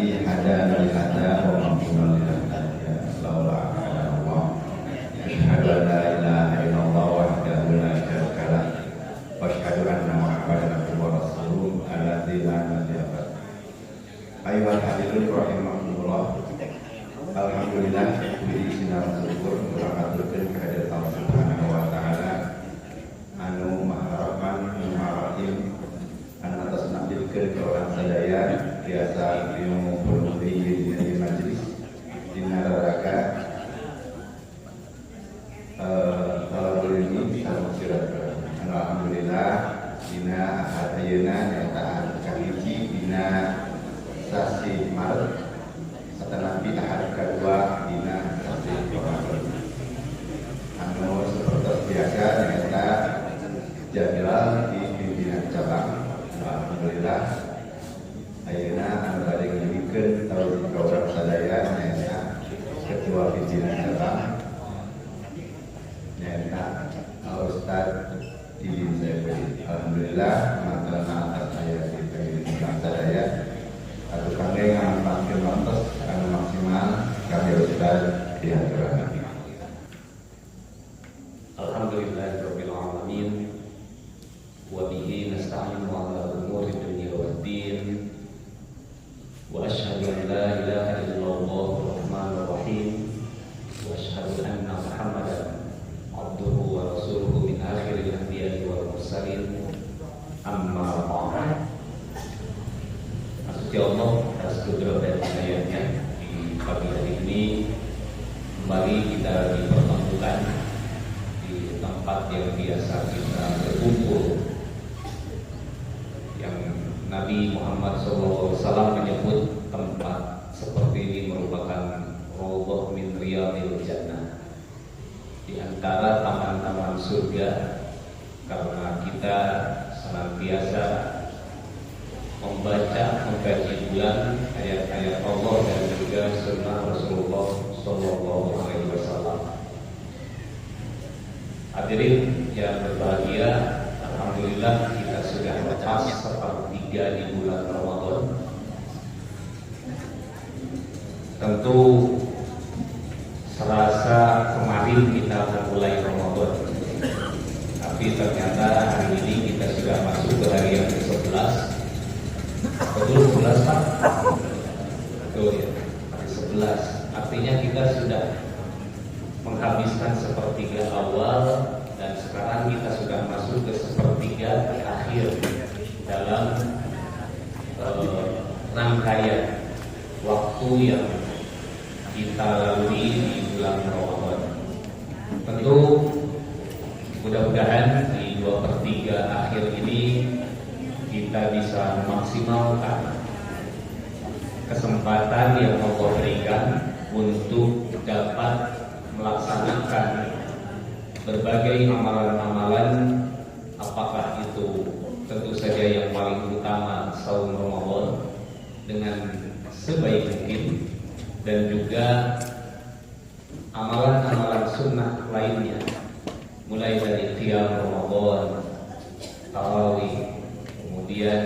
الذي هدانا لهذا وما كنا لنهتدي لولا أن هدانا الله أشهد أن لا إله إلا الله وحده لا شريك له وأشهد أن محمدا عبده ورسوله الذي لا نبي بعده. أيها الحاضرون rahimakumullah. Alhamdulillah puji sinar syukur ngaturkeun kehadirat Allah Subhanahu wa taala anu maha rahman anu maha rahim anu atas nakdikeun ka urang sadaya biasa ilmu di majelis dina raraga talabul ilmi sareng sirat. Alhamdulillah dina ahad ayeuna nyaeta kahiji dina sasi Maret setelah ahad kedua dina sasi Ramadan. Anu seperti biasa nyaeta jadwal di pimpinan cabang. Alhamdulillah ayeuna anu bade ngimikeun tauhid ka urang sadaya nyaeta ketua pimpinan cabang nyaeta Ustaz Didin Saiful. Alhamdulillah mantanna atas aya di pimpinan sadaya atau kangge ngamanfaatkeun waktu anu maksimal kangge Ustaz dihaturaken. Alhamdulillahirabbil alamin wa bihi nasta'inu ala umuri dunya waddin wa asyhadu an la ilaha illallah rahmanur rahim wa asyhadu anna Muhammadan abduhu wa rasuluhu min akhiril anbiya'i wal mursalin amma ba'd. Maksudnya Allah atas kudrat dan hidayahnya di pagi hari ini kembali kita dipertemukan di tempat yang biasa kita berkumpul, yang Nabi Muhammad SAW menyebut tempat seperti ini merupakan Raudhah min Riyadil Jannah, di antara taman-taman surga, karena kita senantiasa membaca, mengkaji bulan ayat-ayat Allah dan juga sunnah Rasulullah Sallallahu Alaihi Wasallam. Hadirin yang berbahagia, alhamdulillah kita sudah lepas sepertiga di bulan Ramadan. Tentu serasa kemarin kita memulai Ramadan, tapi ternyata hari ini kita sudah masuk ke hari yang ke-11. Betul 11 Pak? Betul ya, hari 11. Artinya kita sudah menghabiskan sepertiga awal dan sekarang kita sudah masuk ke sepertiga akhir dalam rangkaian waktu yang kita lalui di bulan Ramadan. Tentu mudah-mudahan di 2/3 akhir ini kita bisa memaksimalkan kesempatan yang Allah berikan untuk dapat melaksanakan berbagai amalan-amalan, apakah itu tentu saja yang paling utama saum Ramadan dengan sebaik mungkin, dan juga amalan-amalan sunnah lainnya, mulai dari qiyam Ramadan, tarawih, kemudian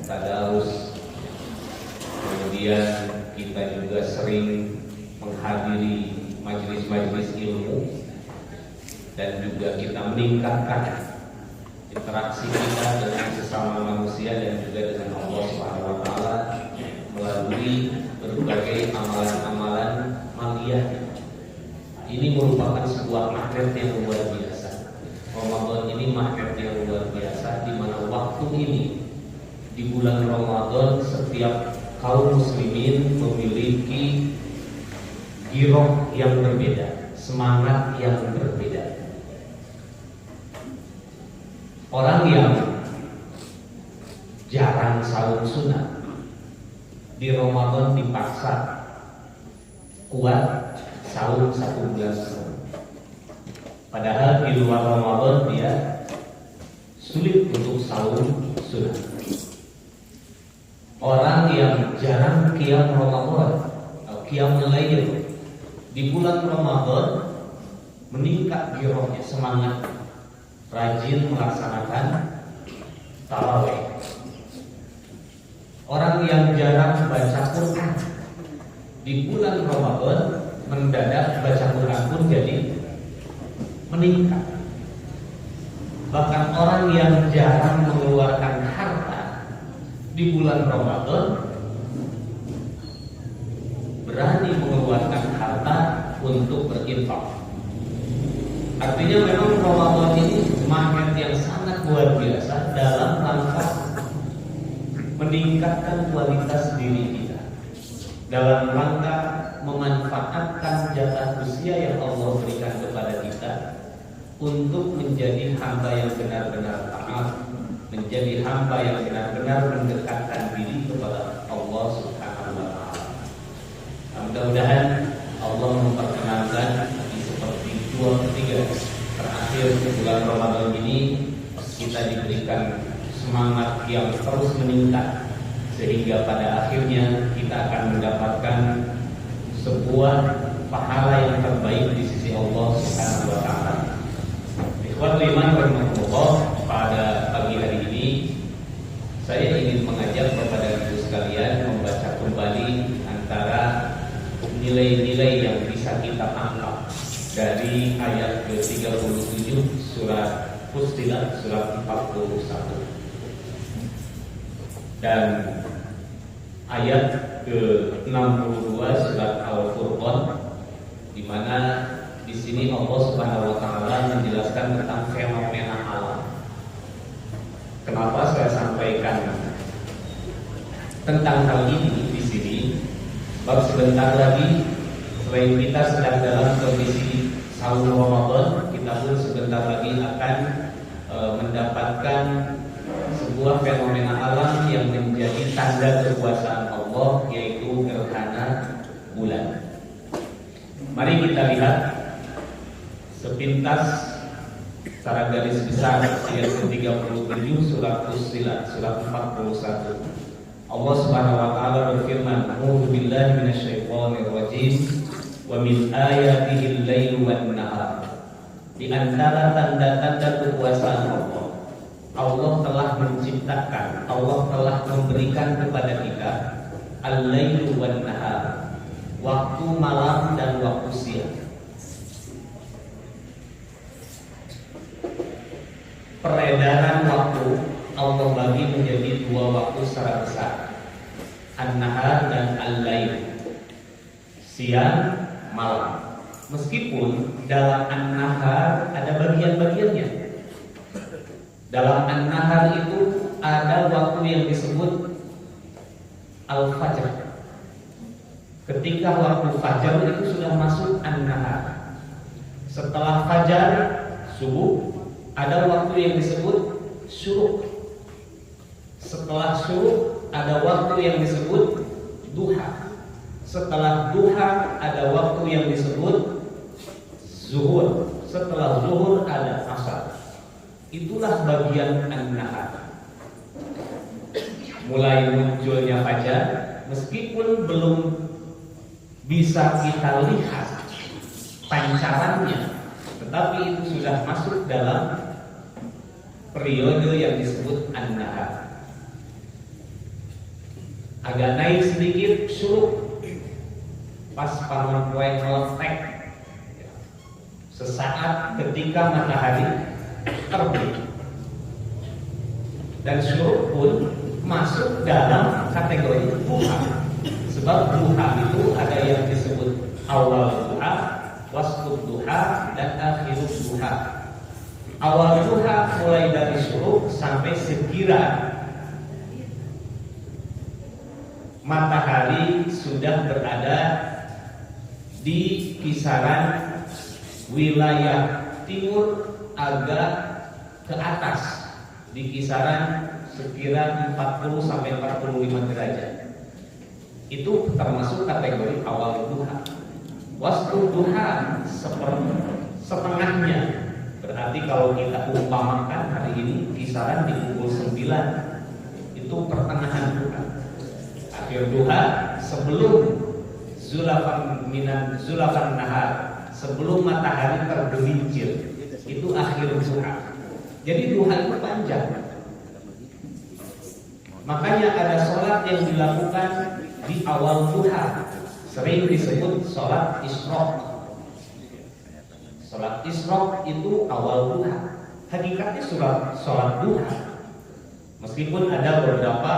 tadarus, kemudian kita juga sering menghadiri majelis-majelis ilmu, dan juga kita meningkatkan interaksi kita dengan sesama manusia dan juga dengan Allah Subhanahu wa taala melalui berbagai amalan-amalan maliyah. Ini merupakan sebuah magnet yang luar biasa. Ramadan ini magnet yang luar biasa, di mana waktu ini di bulan Ramadan setiap kaum muslimin memiliki giroh yang berbeda, semangat yang berbeda. Orang yang jarang saum sunnah di Ramadan dipaksa kuat saum 1 bulan penuh. Padahal di luar Ramadan dia sulit untuk saum sunnah. Orang yang jarang qiyam Ramadan atau qiyam lail di bulan Ramadan meningkat girohnya, semangat, rajin melaksanakan tarawih. Orang orang yang jarang baca Quran. Di bulan Ramadan mendadak baca Quran pun jadi meningkat. Bahkan orang yang jarang mengeluarkan harta di bulan Ramadan berani mengeluarkan harta untuk berinfak. Artinya memang Ramadan ini magnet yang sangat luar biasa dalam rangka meningkatkan kualitas diri kita, dalam rangka memanfaatkan jatah usia yang Allah berikan kepada kita untuk menjadi hamba yang benar-benar taat, menjadi hamba yang benar-benar mendekatkan diri kepada Allah Subhanahu wa Ta'ala. Mudah-mudahan Allah memperkenankan di sepertiga terakhir bulan Ramadan ini kita diberikan semangat yang terus meningkat, sehingga pada akhirnya kita akan mendapatkan sebuah pahala yang terbaik di sisi Allah Subhanahu wa Ta'ala. Ikhwatul iman rahimahullah, pada pagi hari ini saya ingin mengajak kepada ibu sekalian membaca kembali antara nilai-nilai yang bisa kita tangkap dari ayat ke-37 surat Fussilat surat 41 dan ayat ke-62 surat Al-Furqan, di mana di sini Allah Subhanahu wa Ta'ala menjelaskan tentang fenomena alam. Kenapa saya sampaikan tentang hal ini di sini? Sebab sebentar lagi selain kita sedang dalam kondisi sahur Ramadan, kita pun sebentar lagi akan mendapatkan sebuah fenomena alam yang menjadi tanda kekuasaan Allah, yaitu gerhana bulan. Mari kita lihat sepintas secara garis besar ayat ke-37 surat Fussilat surat 41. Allah Subhanahu wa Ta'ala berfirman, "A'udzu billahi minasyaitonir rajim. Wa min ayatihi al-lailu wan nahar." Di antara tanda-tanda kekuasaan Allah, Allah telah menciptakan, Allah telah memberikan kepada kita al-lailu wan nahar, waktu malam dan waktu siang. Peredaran waktu Allah bagi menjadi dua waktu secara besar, an-nahar dan al-lail, siang malam. Meskipun dalam an-nahar ada bagian-bagiannya. Dalam an-nahar itu ada waktu yang disebut al-fajr. Ketika waktu fajar itu sudah masuk an-nahar. Setelah fajar, subuh, ada waktu yang disebut syuruk. Setelah syuruk ada waktu yang disebut duha. Setelah duha ada waktu yang disebut zuhur. Setelah zuhur ada asar. Itulah bagian an-nahar. Mulai munculnya fajar, meskipun belum bisa kita lihat pancarannya, tetapi itu sudah masuk dalam periode yang disebut an-nahar. Agak naik sedikit syuruk, pas panon poe meletek, sesaat ketika matahari terbit. Dan syuruk pun masuk dalam kategori duha. Sebab duha itu ada yang disebut awal duha, wasfud duha, dan akhirud duha. Awal duha mulai dari syuruk sampai sekira matahari sudah berada di kisaran wilayah timur agak ke atas, di kisaran sekira 40 sampai 45 derajat. Itu termasuk kategori awal duha. Wasfu duha setengahnya. Berarti kalau kita umpamakan hari ini kisaran di pukul 9, itu pertengahan duha. Akhir duha sebelum zulafan nahar, sebelum matahari tergelincir, itu akhir duha. Jadi duha itu panjang. Makanya ada sholat yang dilakukan di awal duha, sering disebut sholat isyraq. Sholat isyraq itu awal duha. Hakikatnya sholat duha. Meskipun ada beberapa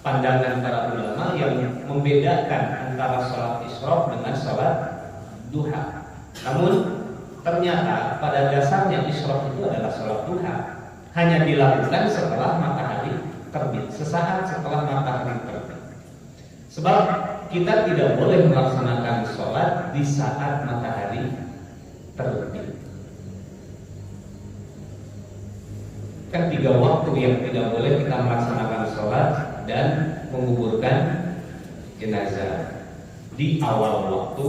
pandangan para ulama yang membedakan antara sholat isyraq dengan sholat duha. Namun ternyata pada dasarnya isyraq itu adalah sholat duha, hanya dilakukan setelah matahari terbit, sesaat setelah matahari terbit. Sebab kita tidak boleh melaksanakan sholat di saat matahari terbit. Kan 3 waktu yang tidak boleh kita melaksanakan sholat dan menguburkan jenazah: di awal waktu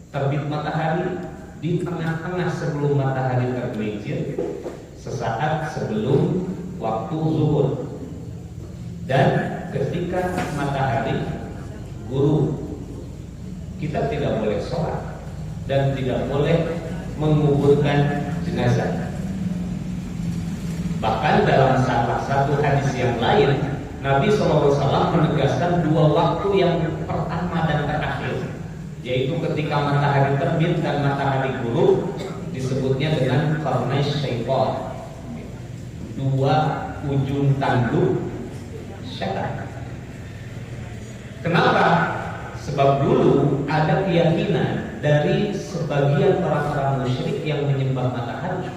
terbit matahari, di tengah-tengah sebelum matahari tergelincir, sesaat sebelum waktu zuhur, dan ketika matahari gurub. Kita tidak boleh sholat dan tidak boleh menguburkan jenazah. Bahkan dalam salah satu hadis yang lain, Nabi SAW menegaskan 2 waktu yang pertama dan terakhir, yaitu ketika matahari terbit dan matahari gurub, disebutnya dengan qarnai syaitan, 2 ujung tanduk syaitan. Kenapa? Sebab dulu ada keyakinan dari sebagian orang-orang musyrik yang menyembah matahari.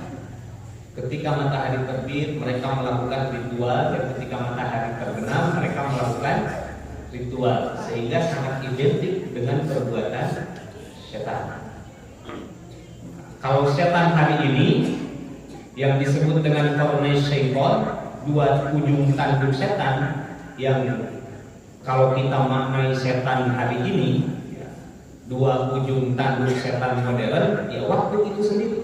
Ketika matahari terbit, mereka melakukan ritual, dan ketika matahari terbenam, mereka melakukan ritual, sehingga sangat identik dengan perbuatan setan. Kalau setan hari ini yang disebut dengan qarnai syaitan, 2 ujung tanduk setan, yang kalau kita maknai setan hari ini, 2 ujung tanduk setan modern, ya waktu itu sendiri.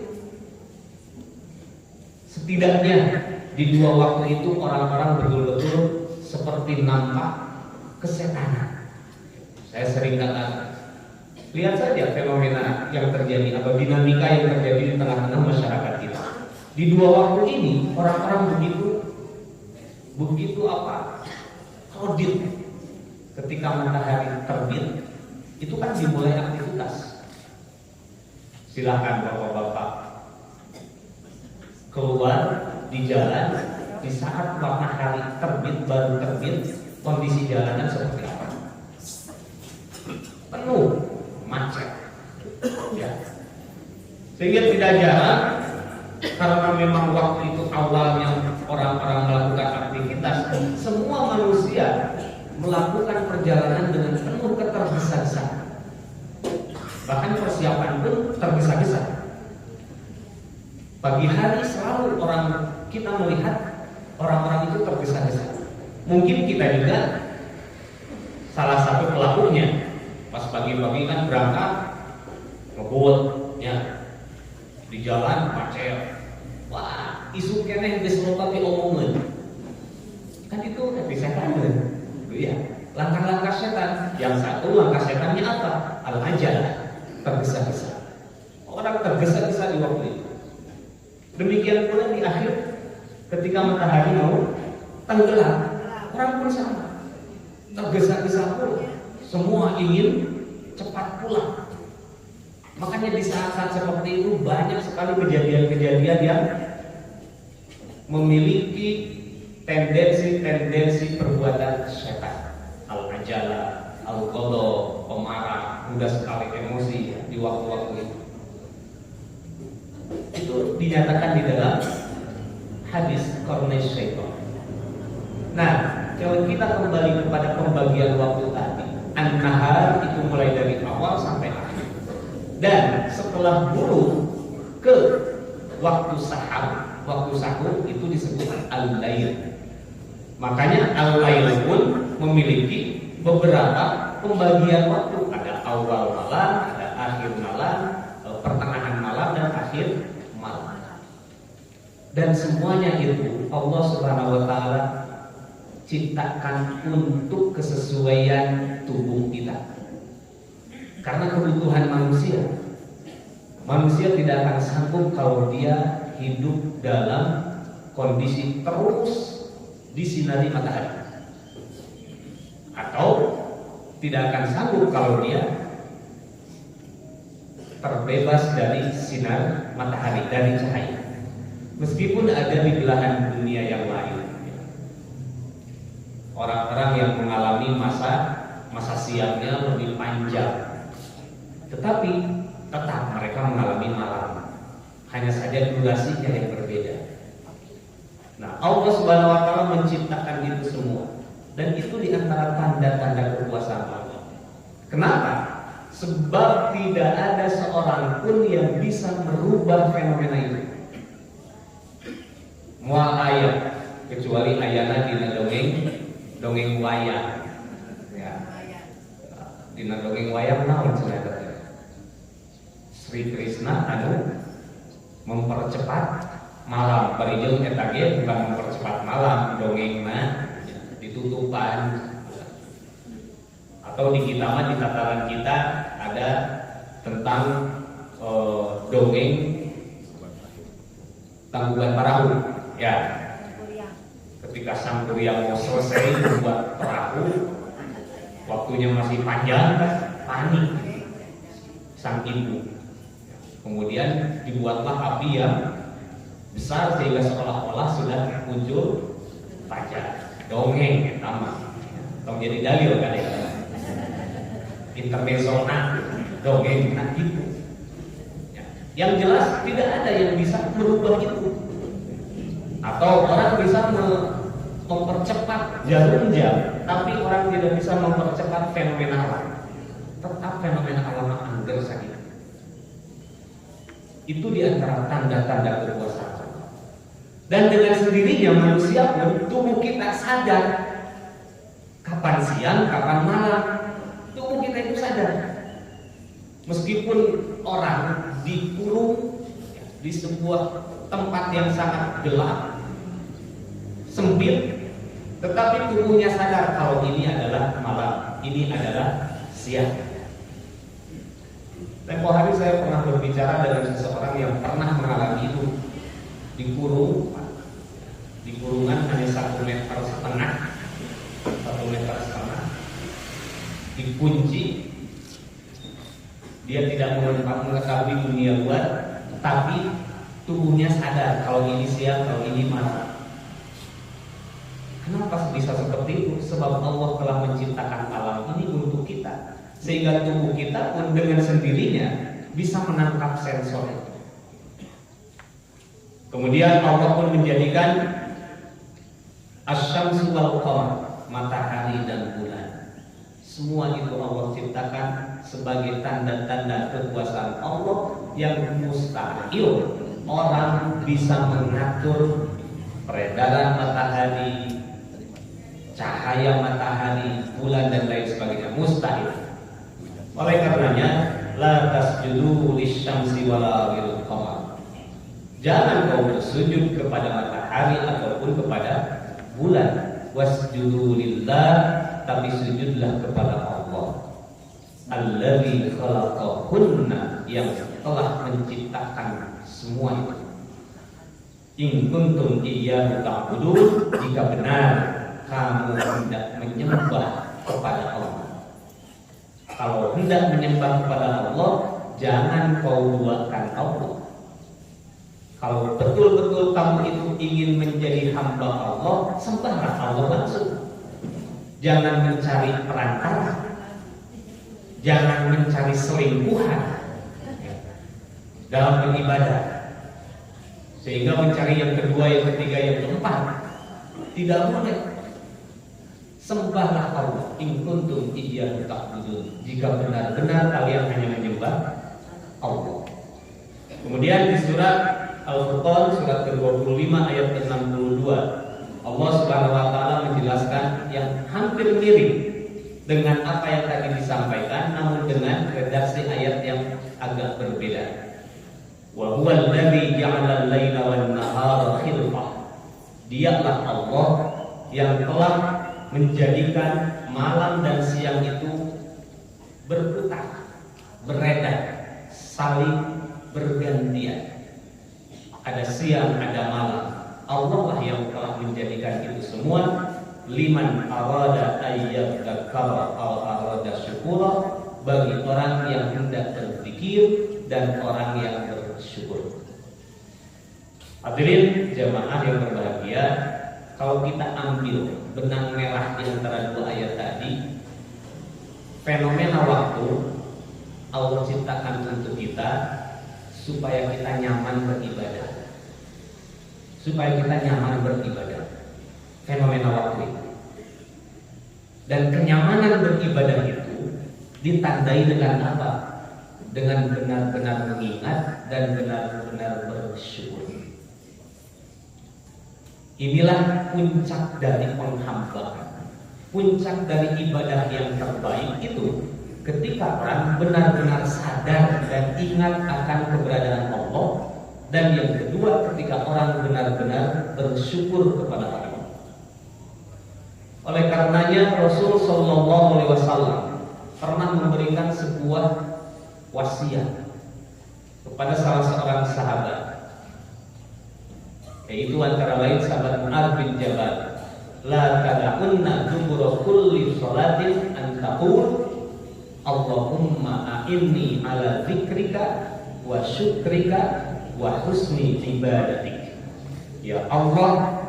Setidaknya di 2 waktu itu orang-orang betul-betul seperti nampak kesetanan. Saya sering katakan, lihat saja fenomena yang terjadi atau dinamika yang terjadi di tengah-tengah masyarakat kita. Di 2 waktu ini orang-orang begitu audit. Ketika matahari terbit, itu kan dimulai aktivitas. Silakan bapak-bapak keluar di jalan di saat matahari terbit, baru terbit, kondisi jalanan seperti apa? Penuh, macet, ya. Sehingga tidak jarang, karena memang waktu itu awalnya orang-orang melakukan aktivitas, semua manusia melakukan perjalanan dengan penuh ketergesa-gesaan. Bahkan persiapan pun tergesa-gesa. Pagi hari selalu kita melihat orang-orang itu tergesa-gesa. Mungkin kita juga salah satu pelakunya. Pas pagi-pagi kan berangkat ngebut, ya, di jalan macet. Wah, isu keneh geus loba diomongeun. Kan itu setan, ya. Langkah-langkah setan. Yang satu langkah setannya apa? Al-ajalah, tergesa-gesa. Orang tergesa-gesa di waktu itu. Demikian pula di akhir ketika matahari mau tenggelam, orang pun sama, tergesa-gesa pula. Semua ingin cepat pulang. Makanya di saat-saat seperti itu banyak sekali kejadian-kejadian yang memiliki tendensi perbuatan setan. Al-ajalah, al-ghadab, pemarah, mudah sekali emosi, ya, di waktu-waktu itu. Itu dinyatakan di dalam hadis qarnai syaitan. Nah, kalau kita kembali kepada pembagian waktu tadi, an-nahar itu mulai dari awal sampai akhir. Dan setelah guru ke waktu sahur itu disebut al-lail. Makanya al-lail pun memiliki beberapa pembagian waktu. Ada awal malam, ada akhir malam, pertengahan malam, dan akhir malam. Dan semuanya itu Allah Subhanahu wa taala ciptakan untuk kesesuaian tubuh kita. Karena kebutuhan manusia. Manusia tidak akan sanggup kalau dia hidup dalam kondisi terus disinari matahari, atau tidak akan sanggup kalau dia terbebas dari sinar matahari, dari cahaya. Meskipun ada di belahan dunia yang lain orang-orang yang mengalami masa siangnya lebih panjang, tetapi tetap mereka mengalami malam, hanya saja durasinya yang berbeda. Nah, Allah Subhanahu wa Ta'ala menciptakan itu semua, dan itu di antara tanda-tanda kekuasaan Allah. Kenapa? Sebab tidak ada seorang pun yang bisa merubah fenomena itu. Mual ayat, kecuali ayana dina dongeng wayang. Ya. Dina dongeng wayang naon cenah Sri Krishna anu mempercepat malam, parijeng eta ge bukan mempercepat malam, dongengna ditutupan. Atau di kita mah, di tataran kita ada tentang dongeng Tangkuban Perahu. Ya, ketika sang kuryang mau selesai membuat perahu, waktunya masih panjang, panik sang ibu. Kemudian dibuatlah api yang besar sehingga seolah-olah sudah muncul fajar. Dongeng sama, tong jadi dalil kan ya. Intermezzo dongeng gitu. Ya. Yang jelas tidak ada yang bisa merubah itu. Atau orang bisa mempercepat jarum jam, tapi orang tidak bisa mempercepat fenomena alam. Tetap fenomena alam angger saja. Itu di antara tanda-tanda kekuasaan. Dan dengan sendirinya manusia pun, tubuh kita sadar kapan siang, kapan malam. Tubuh kita itu sadar. Meskipun orang dikurung di sebuah tempat yang sangat gelap, sempit, tetapi tubuhnya sadar kalau ini adalah malam, ini adalah siang. Tempo hari saya pernah berbicara dengan seseorang yang pernah mengalami itu, dikurung, di kurungan hanya 1,5 meter, 1,5 meter, dikunci. Dia tidak mengetahui dunia luar, tapi tubuhnya sadar kalau ini siang, kalau ini malam. Kenapa bisa seperti itu? Sebab Allah telah menciptakan alam ini untuk kita, sehingga tubuh kita pun dengan sendirinya bisa menangkap sensor itu. Kemudian Allah pun menjadikan asy-syamsu wal qamar, matahari dan bulan. Semua itu Allah ciptakan sebagai tanda-tanda kekuasaan Allah yang mustahil orang bisa mengatur peredaran matahari, cahaya matahari, bulan dan lain sebagainya. Mustahil. Oleh karenanya, la tasjudu lisyamsi wala lil qamar. Jangan kau bersujud kepada matahari ataupun kepada bulan. Wasjudu lillah, tapi sujudlah kepada Allah. Allazi khalaqahunna, yang telah menciptakan semua itu. In kuntum iyyahu ta'budun, jika benar kamu hendak menyembah kepada Allah. Kalau hendak menyembah kepada Allah, jangan kau duakan Allah. Kalau betul-betul kamu itu ingin menjadi hamba Allah, sembahlah Allah langsung. Jangan mencari perantara, jangan mencari selingkuhan dalam beribadah, sehingga mencari yang kedua, yang ketiga, yang keempat. Tidak boleh. Sembahlah Allah. In kuntum iyyahu ta'budun, jika benar-benar kalian hanya menyembah Allah. Kemudian di surat Al-Furqan surat ke-25 ayat ke-62, Allah Subhanahu wa Ta'ala menjelaskan yang hampir mirip dengan apa yang tadi disampaikan, namun dengan redaksi ayat yang agak berbeda. Wa huwa alladzi ja'ala al-laila wan-nahara khilfah. Dialah Allah yang telah menjadikan malam dan siang itu berputar, beredar, saling bergantian. Ada siang, ada malam. Allah lah yang telah menjadikan itu semua. Liman arada ayyadzakara aw arada syukura, bagi orang yang hendak berzikir dan orang yang bersyukur. Hadirin jamaah yang berbahagia, kalau kita ambil benang merah di antara dua ayat tadi, fenomena waktu Allah ciptakan untuk kita supaya kita nyaman beribadah. Supaya kita nyaman beribadah. Fenomena waktu itu. Dan kenyamanan beribadah itu ditandai dengan apa? Dengan benar-benar mengingat dan benar-benar bersyukur. Inilah puncak dari penghambaan. Puncak dari ibadah yang terbaik itu ketika orang benar-benar sadar dan ingat akan keberadaan Allah. Dan yang kedua, ketika orang benar-benar bersyukur kepada Allah. Oleh karenanya Rasul Shallallahu Alaihi Wasallam pernah memberikan sebuah wasiat kepada salah seorang sahabat, yaitu antara lain sahabat Mu'adz bin Jabal, la tada'unna dubura kulli sholatin an taqul Allahumma a'inni ala dzikrika wa syukrika wa husni ibadatik. Ya Allah,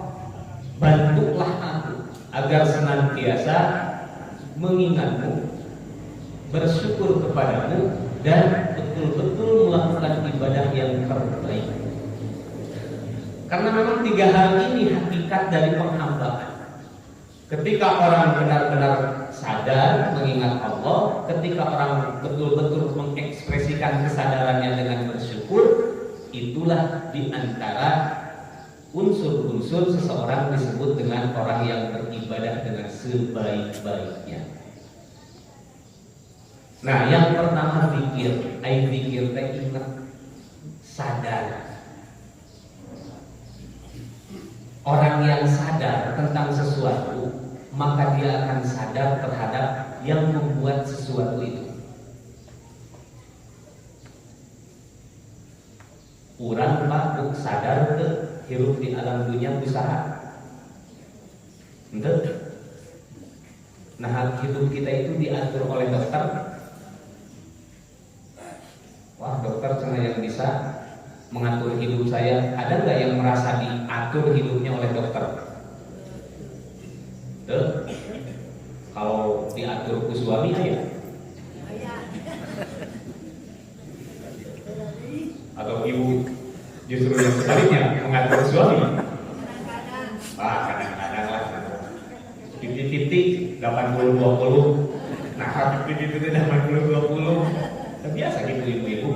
bantulah aku agar senantiasa mengingatmu, bersyukur kepadamu, dan betul-betul melakukan ibadah yang terbaik. Karena memang tiga hal ini hakikat dari penghambaan. Ketika orang benar-benar sadar mengingat Allah, ketika orang betul-betul mengekspresikan kesadarannya dengan bersyukur, itulah di antara unsur-unsur seseorang disebut dengan orang yang beribadah dengan sebaik-baiknya. Nah, yang pertama zikir, zikir teh ingat, sadar. Orang yang sadar tentang sesuatu, maka dia akan sadar terhadap yang membuat sesuatu itu. Urang Pak sadar ke hirup di alam dunia usaha. Entah. Nah, hidup kita itu diatur oleh dokter. Wah, dokter cuma yang bisa mengatur hidup saya. Ada nggak yang merasa diatur hidupnya oleh dokter? Tuh. Kalau diatur ke suami ya. Atau ibu justru yang sebaliknya mengatur suami. Kadang-kadang lah. Titik-titik 80-20. Nah, titik-titik 80-20. Biasa gitu ibu-ibu.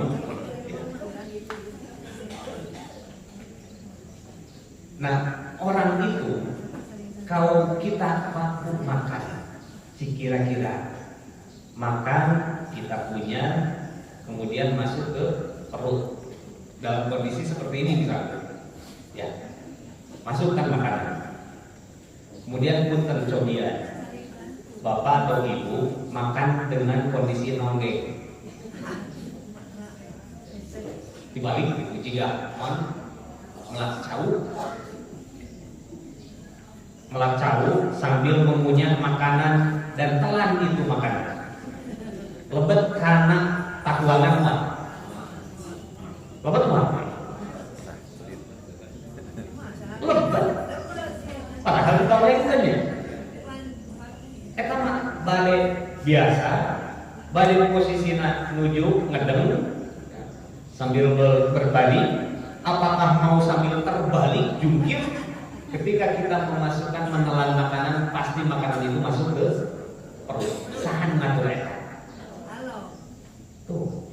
Nah, orang itu kalau kita mampu makan, kira-kira makan kita punya, kemudian masuk ke perut. Dalam kondisi seperti ini misalnya, ya, masukkan makanan. Kemudian punten cobian, bapak atau ibu makan dengan kondisi nonggeng, dibalik gitu, jika melak cau sambil mengunyah makanan dan telan itu makanan, lebet karena takwangan mah. Lebat mah. Lebat. Padahal kita kan ya. Eta mah balik biasa, balik posisina nuju ngedeng sambil berbalik. Apakah mau sambil terbalik jungkir? Ketika kita memasukkan menelan makanan, pasti makanan itu masuk ke perut. Sahan ngatur eta. Tuh.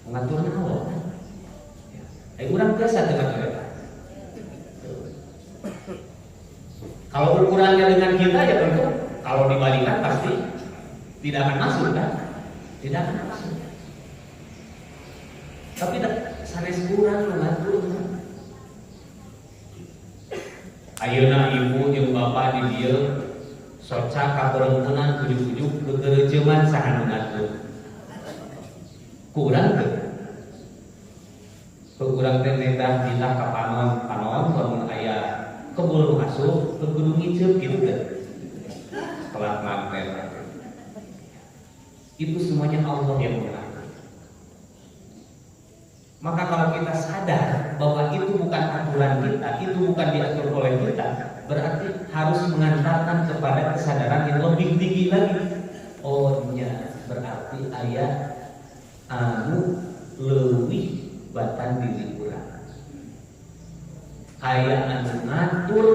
Mengaturnya Allah. Kurang biasa dengan mereka. Kalau ukurannya dengan kita ya tentu kalau dibalikan pasti tidak akan masuk kan? Tidak akan masuk. Tapi sanes kurang mengatur. Ayeuna ibu jeung bapak di dieu soca kaperempunan ujuk-ujuk kegereujeman saha nu ngatur. Kurang teu? Kurang teh nedah kita ka panon lamun aya kebul masuk ke gunung ngiceup gitu kan. Setelah manten. Itu semuanya Allah yang mengatur. Maka kalau kita sadar bahwa itu bukan aturan kita, itu bukan diatur oleh kita, berarti harus mengantarkan kepada kesadaran yang lebih tinggi lagi. Oh nya, berarti ayat anu leuwih batan diri urang. Aya anu ngatur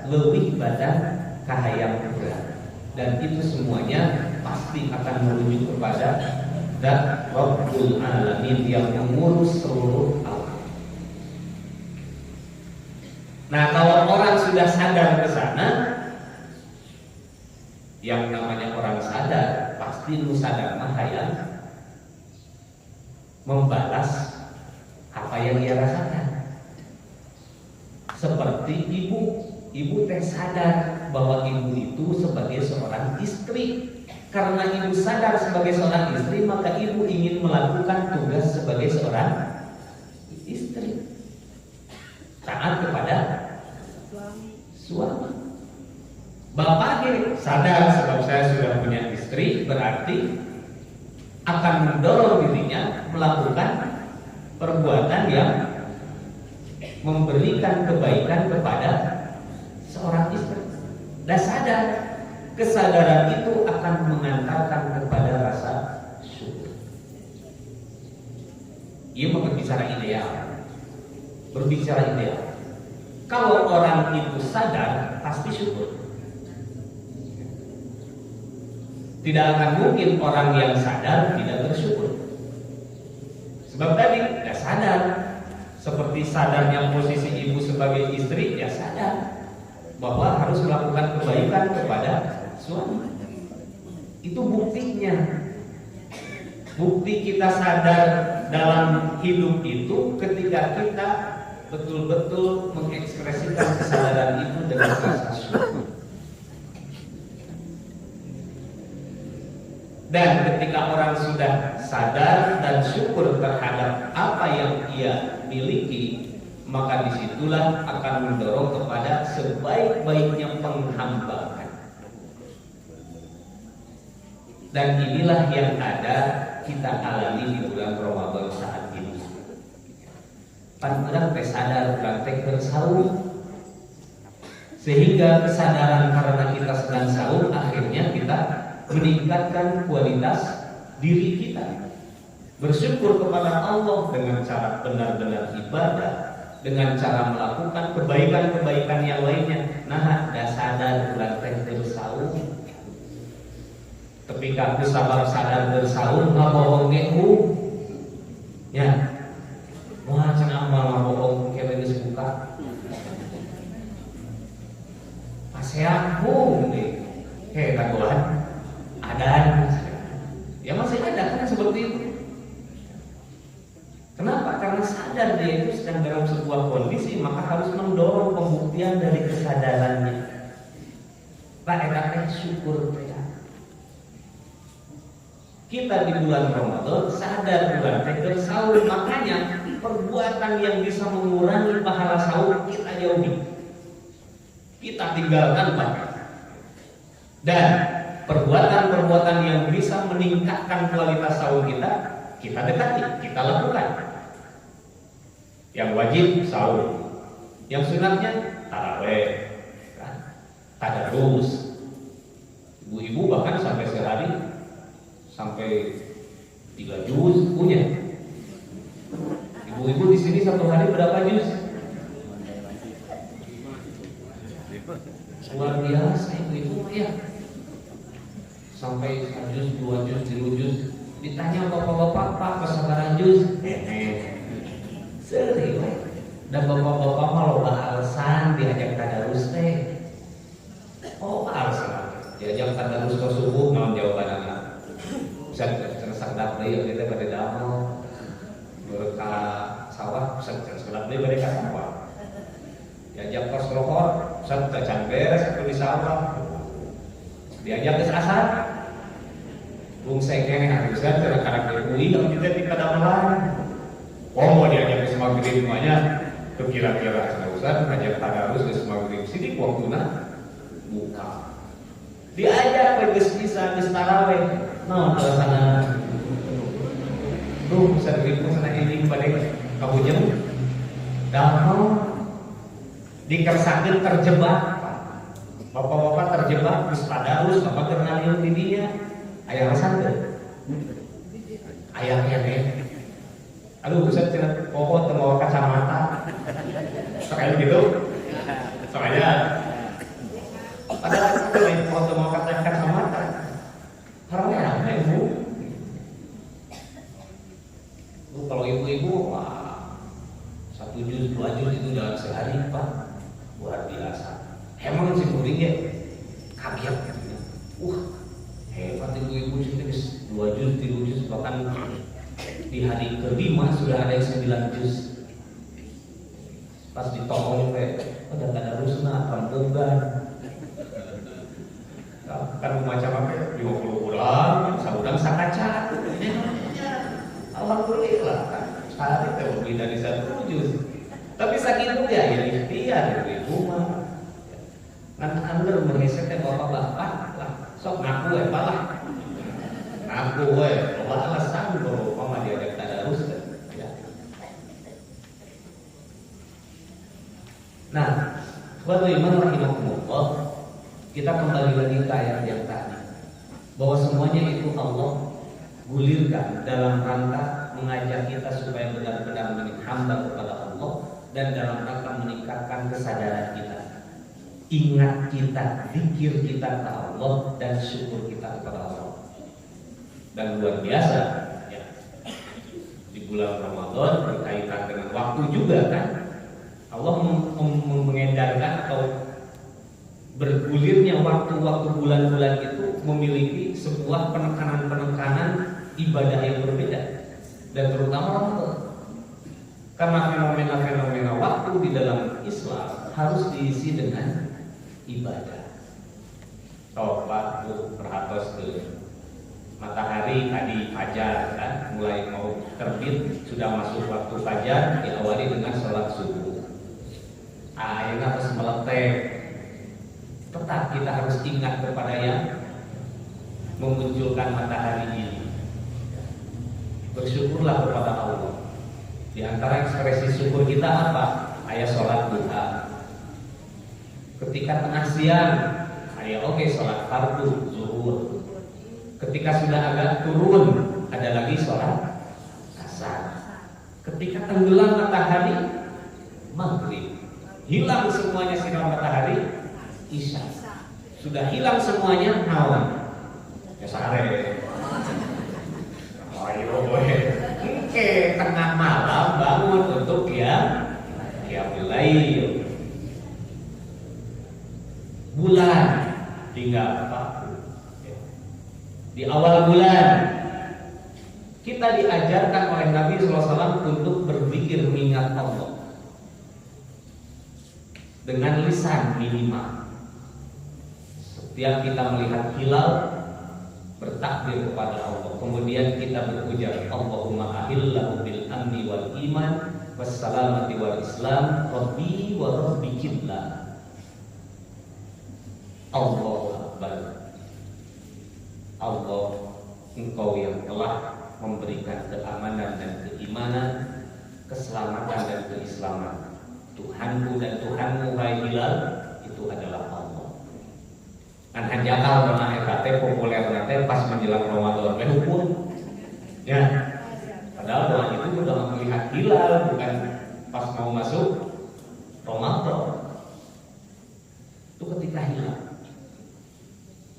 leuwih batan kahayang urang. Dan itu semuanya pasti akan menuju kepada Zat Rabbul Alamin yang mengurus seluruh alam. Nah, kalau orang sudah sadar ke sana, yang namanya orang sadar pasti lu sadar mah hayang membalas apa yang dia rasakan. Seperti ibu teh sadar bahwa ibu itu sebagai seorang istri. Karena ibu sadar sebagai seorang istri, maka ibu ingin melakukan tugas sebagai seorang istri. Taat kepada suami. Bapak sadar sebab saya sudah punya istri, berarti akan mendorong dirinya melakukan perbuatan yang memberikan kebaikan kepada seorang istri. Dan sadar, kesadaran itu akan mengantarkan kepada rasa syukur. Ia berbicara ideal. Berbicara ideal. Kalau orang itu sadar, pasti syukur. Tidak akan mungkin orang yang sadar tidak bersyukur. Sebab tadi tidak sadar. Seperti sadarnya posisi ibu sebagai istri, ya sadar bahwa harus melakukan kebaikan kepada suami. Itu buktinya. Bukti kita sadar dalam hidup itu ketika kita betul-betul mengekspresikan kesadaran itu dengan rasa syukur. Dan ketika orang sudah sadar dan syukur terhadap apa yang ia miliki, maka disitulah akan mendorong kepada sebaik-baiknya penghambaan. Dan inilah yang ada kita alami di bulan Ramadan saat ini. Pan urang teh sadar urang teh keur saum. Sehingga kesadaran karena kita sedang saum, akhirnya kita meningkatkan kualitas diri kita. Bersyukur kepada Allah dengan cara benar-benar ibadah, dengan cara melakukan kebaikan-kebaikan yang lainnya. Nah, dah sadar urang teh keur saum. Ketika aku sadar bersaum, ngabohong ngeku, ya, wah cenah amal ngabohong kira geus buka, paseang deh, kagoan, adan, ya masih ada kan seperti itu. Kenapa? Karena sadar dia itu sedang dalam sebuah kondisi, maka harus mendorong pembuktian dari kesadarannya. Pak eta syukur ya. Kita di bulan Ramadan sadar bulan teh sahur, makanya perbuatan yang bisa mengurangi pahala sahur kita jauhi, kita tinggalkan banyak. Dan perbuatan-perbuatan yang bisa meningkatkan kualitas sahur kita dekati, kita lakukan. Yang wajib sahur, yang sunatnya taraweh, tadarus. Ibu-ibu bahkan sampai sehari sampai 3 juz punya. Ibu-ibu di sini satu hari berapa juz? Luar biasa ibu-ibu ya. Sampai 1 juz, 2 juz, 3 juz. Ditanya bapak-bapak, Pak kesabaran juz? Serius. Dan bapak-bapak mah loba alasan diajak tadarus teh. Oh alasan. Diajak tadarus ke subuh naon jawaban anak. Bisa sandak deui kita pada damel berkah sawah bisa sandak deui pada sawah. Diajak ke Slohor, bisa can beres atau di sawah. Diajak ke asar. Bung sekene harusnya kadang-kadang deui kalau kita di kadamelan. Oh mau diajak ke semua gede semuanya, tuh kira-kira Ustaz ngajak tadarus geus maghrib sidik waktuna buka. Diajak we geus bisa geus tarawih. Naon alasanna? Duh, Ustaz ribu sana ini bade kabujeng. Dahar dikersakeun terjebak. Bapak-bapak terjebak geus tadarus bapak keur ngalieu di dinya. Aya alasan teu? Aya kene. Aduh, Ustaz cenah pokok teu mawa kacamata. Sekali gitu. Soalnya padahal lain foto mau kacamata. Harusnya ibu. Kalau ibu-ibu wah 1 juz 2 juz itu dalam sehari Pak luar biasa. Emang si murid ya kaget. Hebat ibu-ibu sih 2 juz 3 juz bahkan di hari kelima sudah ada yang 9 juz. Pas ditolong udah tadarusna rampungan. Kan macam apa 50 orang, saudang sakaca. Alhamdulillah kan. Sehari teh lebih dari 1 juz. Tapi sakitu ya ikhtiar ibu mah. Ngan angger mengheset teh bapak-bapak lah. Sok ngaku we balah. Ngaku we, loba alasan kalau mama diajak tadarus teh. Nah, Bapak Iman rahimahumullah, kita kembali lagi ke ayat yang tadi, bahwa semuanya itu Allah gulirkan dalam rangka mengajak kita supaya benar-benar hamba kepada Allah dan dalam rangka meningkatkan kesadaran kita, ingat kita, zikir kita ke Allah dan syukur kita kepada Allah. Dan luar biasa ya, di bulan Ramadan berkaitan dengan waktu juga kan, Allah mengedarkan atau bergulirnya waktu-waktu bulan-bulan itu memiliki sebuah penekanan-penekanan ibadah yang berbeda, dan terutama Ramadan. Karena fenomena-fenomena waktu di dalam Islam harus diisi dengan ibadah. Pak Bu perhatos ke matahari tadi fajar kan, mulai mau terbit sudah masuk waktu fajar, diawali dengan sholat subuh. Ayeuna pas meletek, tetap kita harus ingat kepada yang memunculkan matahari ini. Bersyukurlah kepada Allah. Di antara ekspresi syukur kita apa? Aya sholat duha. Ketika tengah siang, aya oke sholat fardu zuhur. Ketika sudah agak turun, ada lagi sholat asar. Ketika tenggelam matahari, maghrib. Hilang semuanya sinar matahari, isya. Sudah hilang semuanya, nawan. Ya sare. Ayo boleh. Oke, tengah malam bangun untuk ya mulai bulan tinggal apa? Di awal bulan kita diajarkan oleh Nabi SAW untuk berzikir mengingat Allah dengan lisan minimal. Setiap kita melihat hilal, bertakbir kepada Allah. Kemudian kita berujar, Allahumma ahillahu bil amni wal iman wassalamati wal islam rabbi wa rabbi kiblah. Allahu Akbar. Allah, Engkau yang telah memberikan keamanan dan keimanan, keselamatan dan keislaman. Tuhanku dan Tuhanmu hai hilal, itu adalah Allah. Kan hanjakal mana ekate populer nanti pas menjelang Ramadan hukum. Ya. Padahal doa itu udah melihat hilal, bukan pas mau masuk Ramadan. Itu ketika hilal.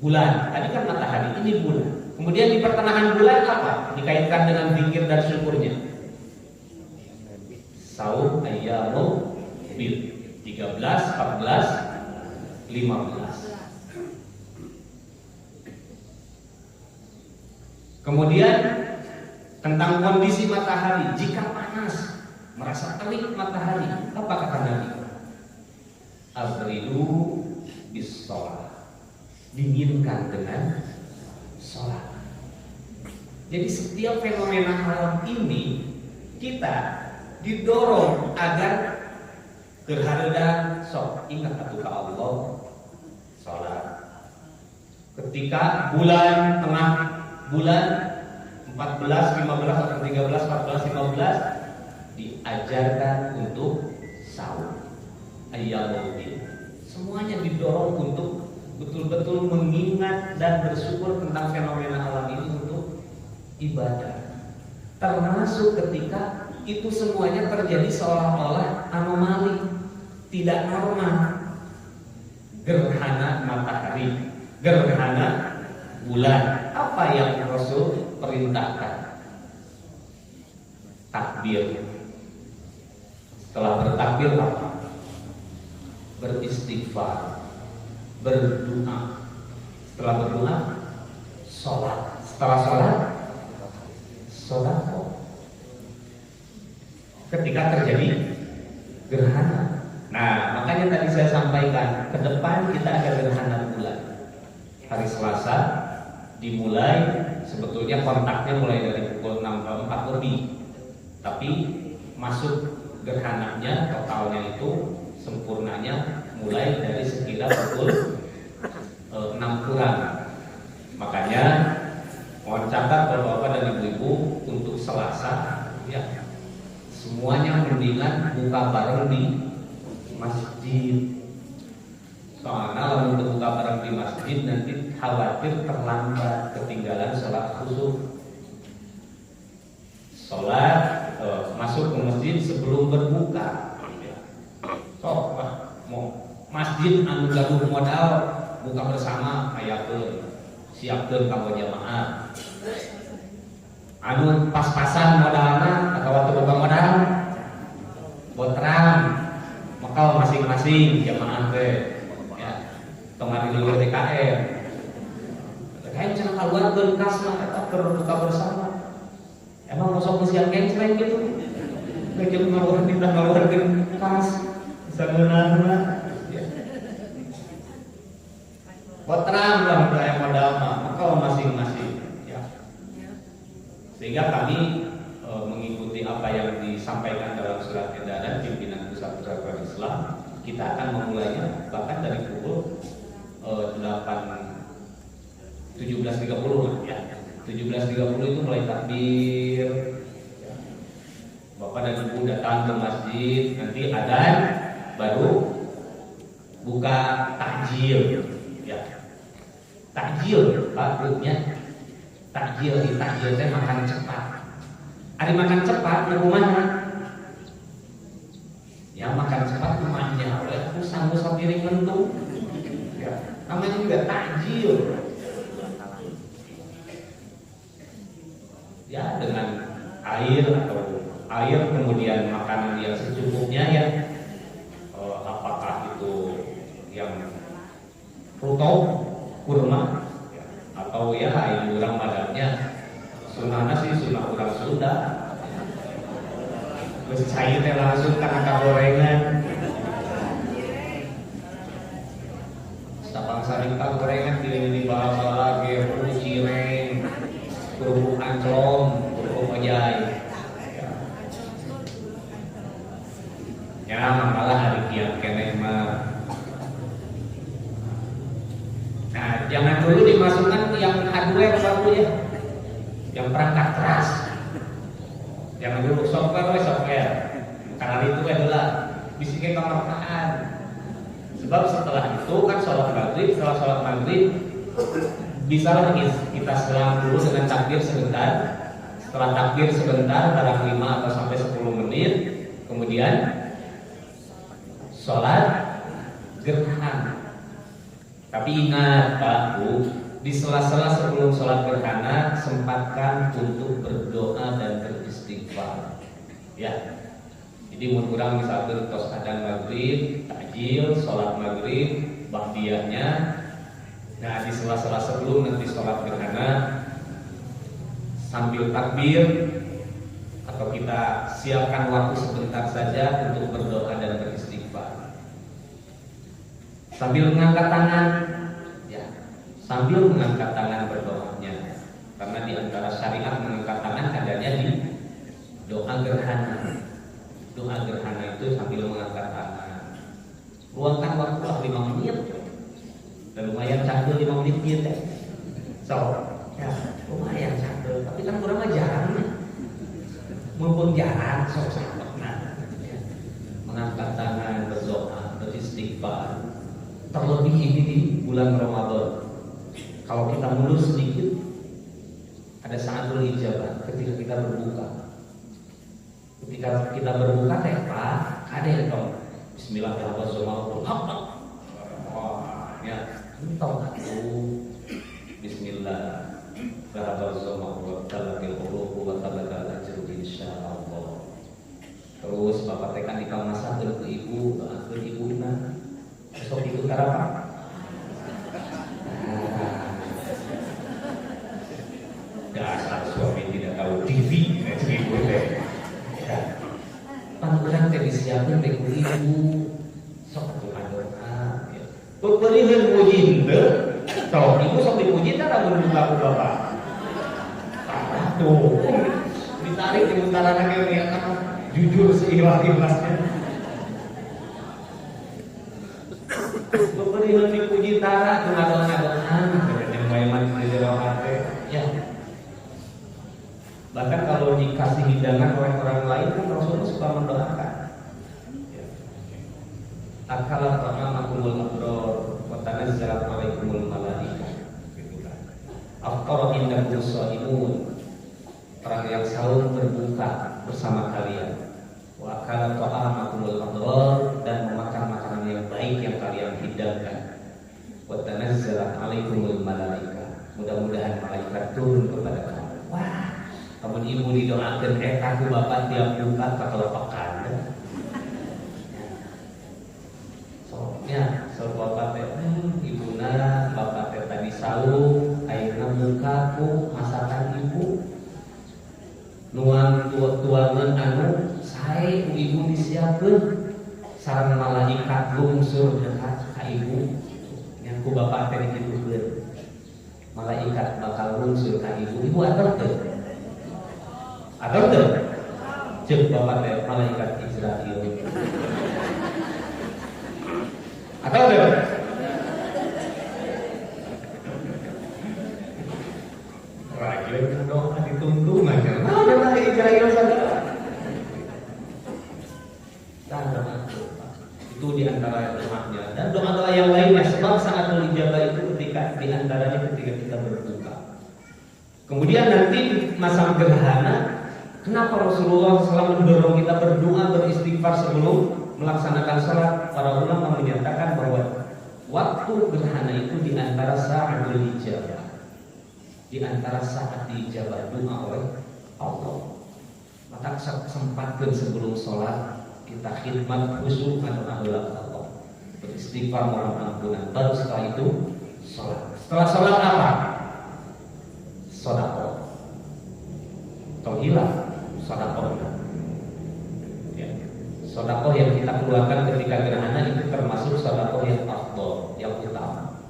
Bulan, tadi kan matahari, ini bulan. Kemudian di pertengahan bulan apa? Dikaitkan dengan zikir dan syukurnya. Saum ayyamul bil 13, 14, 15. Kemudian tentang kondisi matahari, jika panas, merasa terik matahari, apa kata Nabi? Abridu bis sholat, dinginkan dengan sholat. Jadi setiap fenomena alam ini kita didorong agar gerhana sok ingat atuh ka Allah salat. Ketika bulan tengah bulan 14, 15 atau 13, 14, 15 diajarkan untuk sahur. Ayyamul-bid. Semuanya didorong untuk betul-betul mengingat dan bersyukur tentang fenomena alam ini untuk ibadah. Termasuk ketika itu semuanya terjadi seolah-olah anomali, tidak normal. Gerhana matahari, gerhana bulan. Apa yang Rasul perintahkan? Takbir. Setelah bertakbir apa? Beristighfar, berdoa. Setelah berdoa, sholat. Setelah sholat, sholawat. Ketika terjadi gerhana. Nah, makanya tadi saya sampaikan, ke depan kita ada gerhana bulan. Hari Selasa dimulai, sebetulnya kontaknya mulai dari pukul 6.04 lebih. Tapi masuk gerhananya, totalnya itu sempurnanya mulai dari sekitar pukul 6 kurang. Makanya mohon catat Bapak-bapak dan Ibu-ibu untuk Selasa ya, semuanya mendingan buka bareng di masjid. Soalnya kalau untuk buka bareng di masjid nanti khawatir terlambat, ketinggalan sholat khusyuk. Sholat masuk ke masjid sebelum berbuka. Sok mau masjid anu gaduh modal buka bersama hayakeun, siapkeun kanggo jamaah. Anu pas-pasan modalna atau waktu boga modal botram makal masing-masing jamaah teh ya tong ari dulu TKM. TKM cenah kaluarkeun kasna eta keur buka bersama. Emang mosok siang gengcreng gitu. Ngejeng ngaluarkeun kas sageunana ya. Botram lah budaya modal makal masing-masing. Sehingga kami mengikuti apa yang disampaikan dalam surat edaran pimpinan Pusat Persatuan Islam. Kita akan memulainya bahkan dari pukul 17.30 ya. 17.30 itu mulai takbir ya. Bapak dan Ibu datang ke masjid, nanti adzan baru buka takjil ya. Takjil maksudnya takjil teh makan cepat. Ada makan cepat di rumahnya. Yang makan cepat rumahnya oleh sanggup piring mentung. Ya, namanya juga takjil. Ya, dengan air kemudian makanan yang secukupnya ya. Apakah itu yang fruto, kurma atau ya ini orang madamnya sunahnya sih sunah orang Sunda terus cair langsung karena gorengan sapang sarika gorengan di bala-bala geru cireng kerupuk anclong kerupuk ojai ya malah hari kiat kene mah. Nah, jangan dulu dimasukkan yang hardware baru ya, yang perangkat keras. Jangan dulu software. Karena itu adalah bisikin kemerdekaan. Sebab setelah itu kan sholat maghrib, setelah sholat maghrib bisa lagi kita selang dulu dengan takbir sebentar. Setelah takbir sebentar, barang 5 atau sampai 10 menit, kemudian sholat gerhana. Tapi ingat Pak Bu, di sela-sela sebelum sholat gerhana sempatkan untuk berdoa dan beristighfar. Ya, jadi mun kurang misalkan tos adzan maghrib, takjil, sholat maghrib, ba'diyahnya. Nah di sela-sela sebelum nanti sholat gerhana sambil takbir atau kita siapkan waktu sebentar saja untuk berdoa dan beristighfar. Sambil mengangkat tangan, ya, sambil mengangkat tangan berdoanya, karena di antara syariat mengangkat tangan adanya di doa gerhana. Doa gerhana itu sambil mengangkat tangan. luangkan waktu lah 5 menit. Dan lumayan canggih 5 menit gitu ya. So, ya lumayan canggih. Tapi kan kurang mah jarang ya. Mumpung jarang, sok nah, ya. Mengangkat tangan, berdoa, beristighfar. Terlebih ini di bulan Ramadan. Kalau kita mundur sedikit, ada saat ijabah ketika kita berbuka. Ketika kita berbuka teh Pak, ada yang dong. Bismillahirrahmanirrahim. Ya, entong aku. Bismillah. Terus bapak tekan di kamar masak ke ibu, ke ibu nah. Besok itu apa? Dasar suami tidak tahu diri, ibu teh. Panurang teh disiapin teh ku ibu, sok doa. Pemberian puji teh, tahu ibu sok dipuji tak ada berbuka ku bapak. Tuh, ditarik di mutaran yang jujur seikhlas-ikhlasnya. Pemberian dipuji tara doa-doaan, yang main-main di dalam hati. Ya. Bahkan kalau dikasih hidangan oleh orang lain kan Rasulullah suka mendoakan. Akala ta'amakumul abrar wa tanazzalat 'alaikumul malaikah. Afqara indakum shaimun. Orang yang sahur berbuka bersama kalian. Wa akala ta'amakumul abrar, dan memakan makanan yang baik yang kalian hidangkan. Wa tanazzalat 'alaikumul malaikah. Mudah-mudahan malaikat turun kepada kamu. Wah, kamu ibu didoakan aku bapak tiap buka kakelepakan. Soalnya bapak teh ibuna bapak teh tadi sahur ayeuna mukaku masakan ibu nuan tuangan anu sae ibu disiapkeun sareng malaikat lungsur dekat ka ibu nya ku bapak teh dikitukeun malaikat bakal lungsur ka ibu atuh teh atau tuh, cek bapak teh malaikat Israel. Atau tuh, rajin doa ditungtung aja. Nah, doa Israel saja. Itu diantara doanya dan doa-doa yang lainnya. Sebab saat ijabah itu ketika diantaranya ketika kita berbuka. Kemudian nanti masa gerhana. Kenapa Rasulullah SAW mendorong kita berdoa beristighfar sebelum melaksanakan sholat? Para ulama menyatakan bahwa waktu gerhana itu di antara saat ijabah, di antara saat dijabah doa oleh Allah. Maka sempatkan sebelum sholat kita khidmat khusyuk dan akhlak Allah, beristighfar mohon ampunan. Baru setelah itu sholat. Setelah sholat apa? Sedekah. Tauhilah. Sedekah. Ya. Sedekah yang kita keluarkan ketika gerhana itu termasuk sedekah yang afdal, yang utama.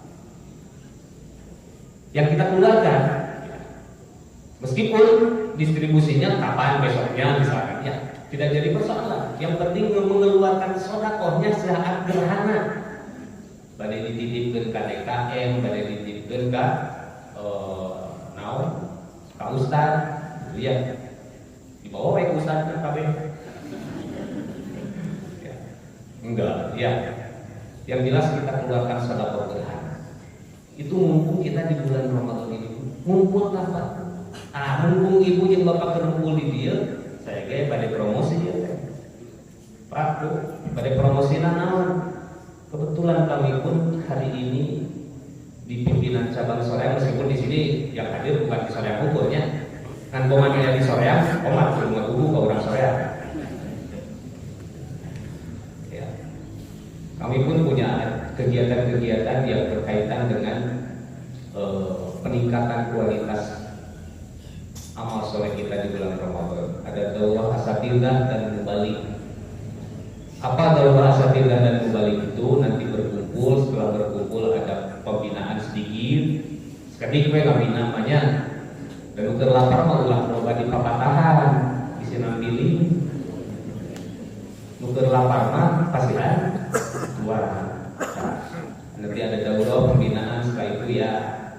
Yang kita keluarkan, meskipun distribusinya kapan besoknya misalkan, ya tidak jadi persoalan. Yang penting mengeluarkan sedekahnya saat gerhana. Badai dititipkeun ka DKM, badai dititipkeun ka naon? Ka ustad, lihat. Dibawa ke ustaz kan KB? Ya. Enggak, ya. Yang jelas kita keluarkan sedekah gerhana. Itu mumpung kita di bulan Ramadan ini. Mumpung apa? Mumpung ibu yang bapak kerumpul di dia, saya kayak pada promosi ya. Pak, pada promosi naon? Kebetulan kami pun hari ini di pimpinan cabang Soreang, meskipun di sini yang hadir bukan di Soreang Bogornya. Kan komandannya di Soreang, komat semua tubuh ke orang Soreang. Ya. Kami pun punya kegiatan-kegiatan yang berkaitan dengan peningkatan kualitas amal soleh kita di bulan Ramadan. Ada daurah asatidah dan mubalik. Apa daurah asatidah dan mubalik itu? Nanti berkumpul, setelah berkumpul ada pembinaan sedikit. Sekedik kami namanya. Dan ukur lapar mau ulah loba di papatahan di sinambilin. Ukur lapar mah pasihan dua. ya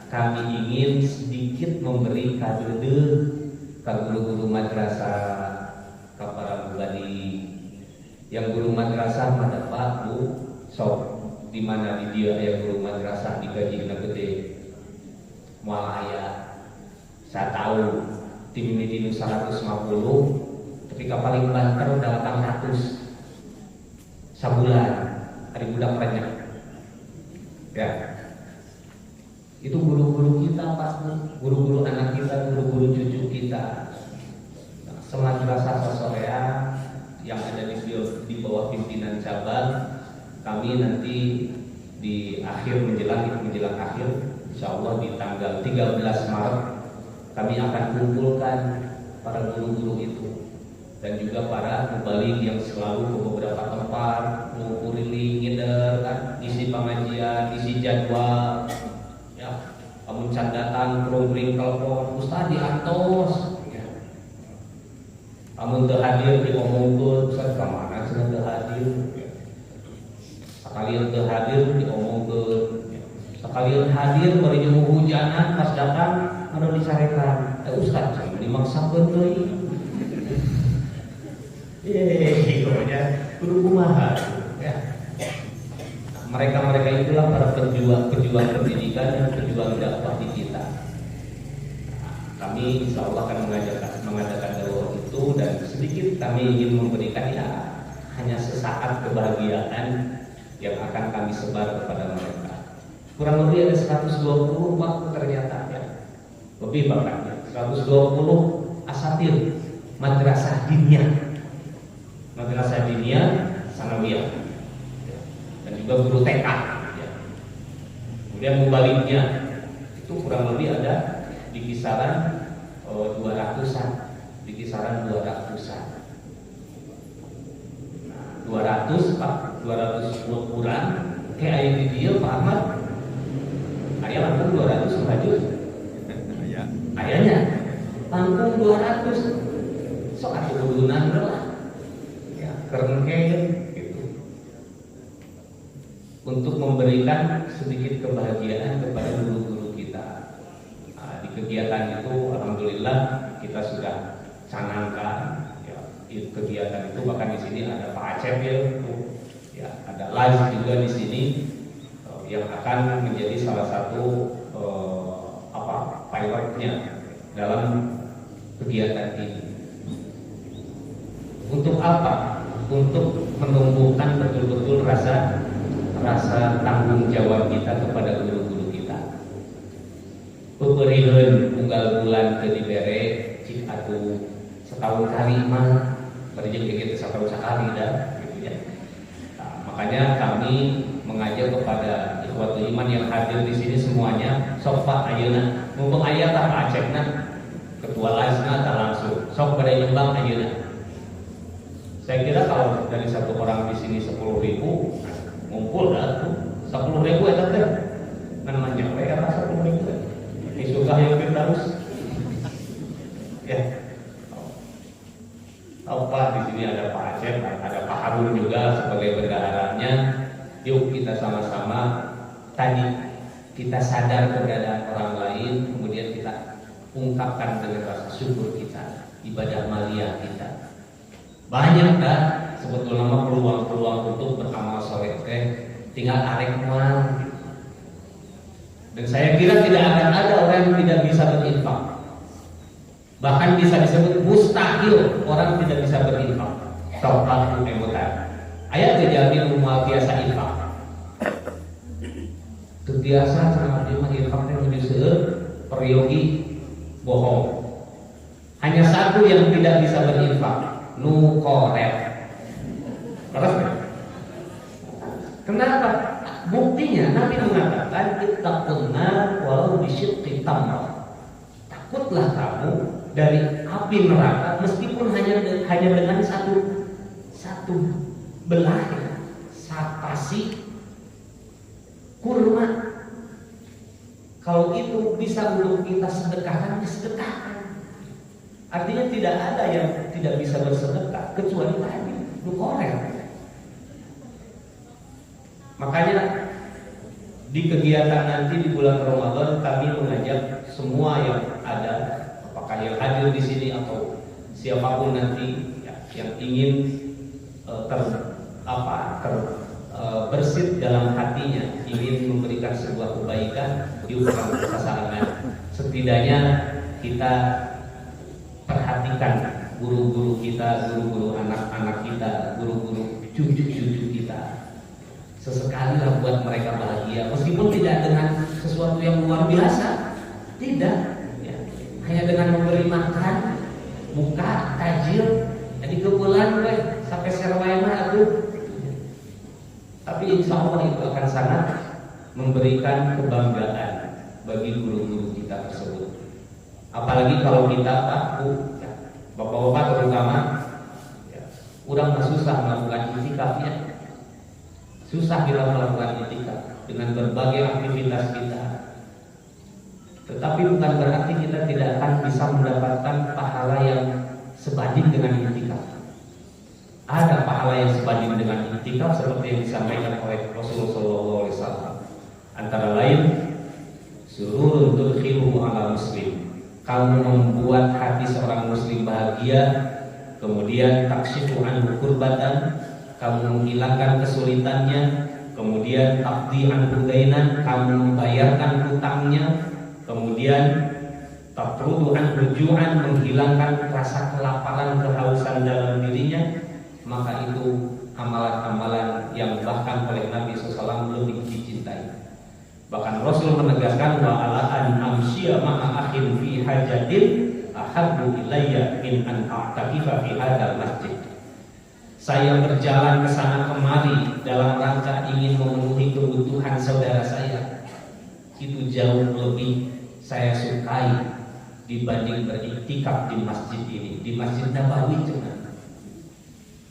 kami ingin sedikit memberi kado ke guru-guru madrasah, ke para mubadi. Yang guru madrasah pada Pak Bu sok di mana di dia aya guru madrasah digaji gede moal aya. Saya tahu tim ini di 150, tapi paling banter 800 sebulan hari budak banyak. Ya, itu guru-guru kita Pak, guru-guru anak kita, guru-guru cucu kita. Semadrasah Sosoreang yang ada di bawah pimpinan cabang, kami nanti di menjelang akhir, insya Allah di tanggal 13 Maret kami akan kumpulkan para guru-guru itu dan juga para mubalik yang selalu ke beberapa tempat ngukuriling, ngider kan, isi pengajian, isi jadwal, ya, kamu can datang bring telepon, Ustaz diantos, ya. Kamu teu hadir diomongkeun, Ustaz ka mana cenah teu hadir, ya. Sekalian teu hadir diomongkeun, ya. Sekalian hadir bari hujanan pas datang anu disarekan, Ustaz dimaksakeun deui. Pokoknya kudu kumaha ya. Mereka itulah para pejuang pendidikan dan pejuang dakwah di kita. Kami insya Allah akan mengadakan dakwah itu dan sedikit kami ingin memberikan ya hanya sesaat kebahagiaan yang akan kami sebar kepada mereka. Kurang lebih ada 120 waktu ternyata ya. Lebih bahkan 120 asatir madrasah diniyah. Madrasah diniyah sanawiyah dan juga guru TK ya. Kemudian mubaliknya itu kurang lebih ada di kisaran 200-an, di kisaran 200-an. Nah, 200 Pak, 200 kurang kayak aya di dia Pak Ahmad. Aya langsung 200 rajut. Ayahnya langsung 200. Sok atuh kudunan lah. Kerengkeng gitu, untuk memberikan sedikit kebahagiaan kepada guru-guru kita. Nah, di kegiatan itu alhamdulillah kita sudah canangkan ya, kegiatan itu bahkan di sini ada Pak Acep ya, ada live juga di sini yang akan menjadi salah satu pilotnya dalam kegiatan ini. Untuk apa? Untuk menumbuhkan betul-betul rasa tanggung jawab kita kepada guru-guru kita. Peperiheun unggal bulan teu dibere cik atuh setahun kali mah bari jeung kitu setahun sekali dah gitu ya. Nah, makanya kami mengajak kepada ikhwatul iman yang hadir di sini semuanya sok Pak ayeuna mumpung aya tah Pak Acepna ketua laisna tah langsung sok pada nyumbang ayeuna. Saya kira kalau dari satu orang di sini 10.000 ngumpul dah tuh 10.000 eta teh namanya era 10.000 disugah yang terus ya. Tahu Pak di sini ada Pak Acep, ada Pak Harun juga sebagai bendaharanya. Yuk kita sama-sama tadi kita sadar keberadaan orang lain, kemudian kita ungkapkan dengan rasa syukur kita, ibadah maliyah kita. Banyak dah sebetulnya mah peluang-peluang untuk beramal soleh teh tinggal arek moal. Dan saya kira tidak akan ada orang yang tidak bisa berinfak. Bahkan bisa disebut mustahil orang tidak bisa berinfak. Taubat emutan. Ayat terjamin moal biasa infak. Terbiasa sangat mah infak yang lebih seueur peryogi bohong. Hanya satu yang tidak bisa berinfak. Nukoret. Kenapa? Buktinya Nabi mengatakan ittaqunnar walau bisyqqi tamrah. Takutlah kamu dari api neraka meskipun hanya dengan satu belah sapasi kurma. Kalau itu bisa untuk kita sedekahkan, sedekahkan. Artinya tidak ada yang tidak bisa bersedekah kecuali tadi nukoret. Makanya Di kegiatan nanti di bulan Ramadan kami mengajak semua yang ada, apakah yang hadir di sini atau siapapun nanti ya, yang ingin bersih dalam hatinya, ingin memberikan sebuah kebaikan di ulang kesasaran. Setidaknya kita perhatikan guru-guru kita, guru-guru anak-anak kita, guru-guru cucu-cucu kita. Sesekali lah buat mereka bahagia, meskipun tidak dengan sesuatu yang luar biasa, tidak, ya. Hanya dengan memberi makan, buka, tajil, jadi kebulan sampai serwayna itu. Tapi insya Allah itu akan sangat memberikan kebanggaan bagi guru-guru kita tersebut. Apalagi kalau kita ya, bapak-bapak terutama, ya, udah susah melakukan itikaf ya. Susah kita melakukan itikaf dengan berbagai aktivitas kita. Tetapi bukan berarti kita tidak akan bisa mendapatkan pahala yang sebanding dengan itikaf. Ada pahala yang sebanding dengan itikaf seperti yang disampaikan oleh Rasulullah SAW. Antara lain, sururun tudkhiluhu ala muslim. Kamu membuat hati seorang muslim bahagia, kemudian takshifu anhu kurbatan, kamu menghilangkan kesulitannya, kemudian taqdi anhu dainan, kamu membayarkan hutangnya, kemudian tafrudu anhu ju'an, menghilangkan rasa kelaparan, kehausan dalam dirinya. Maka itu amalan-amalan yang bahkan oleh Nabi SAW lebih dicintai. Bahkan Rasul menegaskan wa ala an amsya ma'a akhin fi hajatin ahabbu ilayya min an a'takifa fi hadzal masjid. Saya berjalan ke sana kemari dalam rangka ingin memenuhi kebutuhan saudara saya. Itu jauh lebih saya sukai dibanding beriktikaf di masjid ini, di Masjid Nabawi cuma.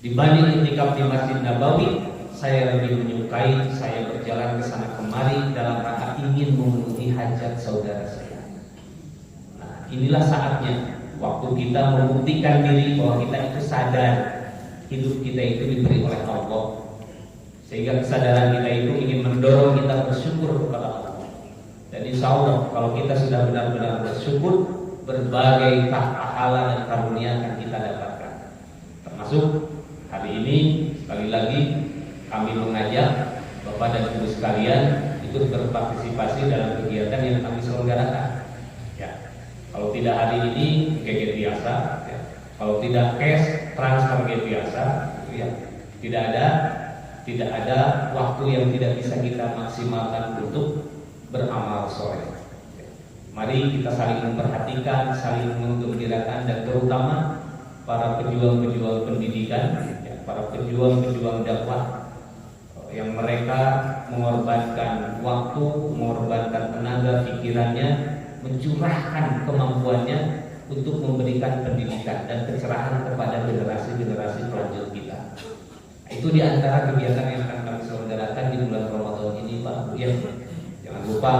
Dibanding iktikaf di Masjid Nabawi, saya lebih menyukai saya berjalan ke sana kemari dalam rangka ingin memenuhi hajat saudara saya. Nah, inilah saatnya waktu kita membuktikan diri bahwa kita itu sadar hidup kita itu diberi oleh Allah, sehingga kesadaran kita itu ingin mendorong kita bersyukur kepada Allah. Dan insya Allah kalau kita sudah benar-benar bersyukur, berbagai pahala dan karunia akan kita dapatkan. Termasuk hari ini sekali lagi kami mengajak Bapak dan Ibu sekalian ikut berpartisipasi dalam kegiatan yang kami selenggarakan. Ya, kalau tidak hari ini GG biasa, ya. Kalau tidak cash transfer biasa, ya. Tidak ada waktu yang tidak bisa kita maksimalkan untuk beramal soleh. Ya. Mari kita saling memperhatikan, saling menggembirakan, dan terutama para pejuang-pejuang pendidikan, ya, para pejuang-pejuang dakwah yang mereka mengorbankan waktu, mengorbankan tenaga, pikirannya, mencurahkan kemampuannya untuk memberikan pendidikan dan pencerahan kepada generasi-generasi pelanjut kita. Itu diantara kegiatan yang akan kami selenggarakan di bulan Ramadan ini, Pak. Ya, jangan lupa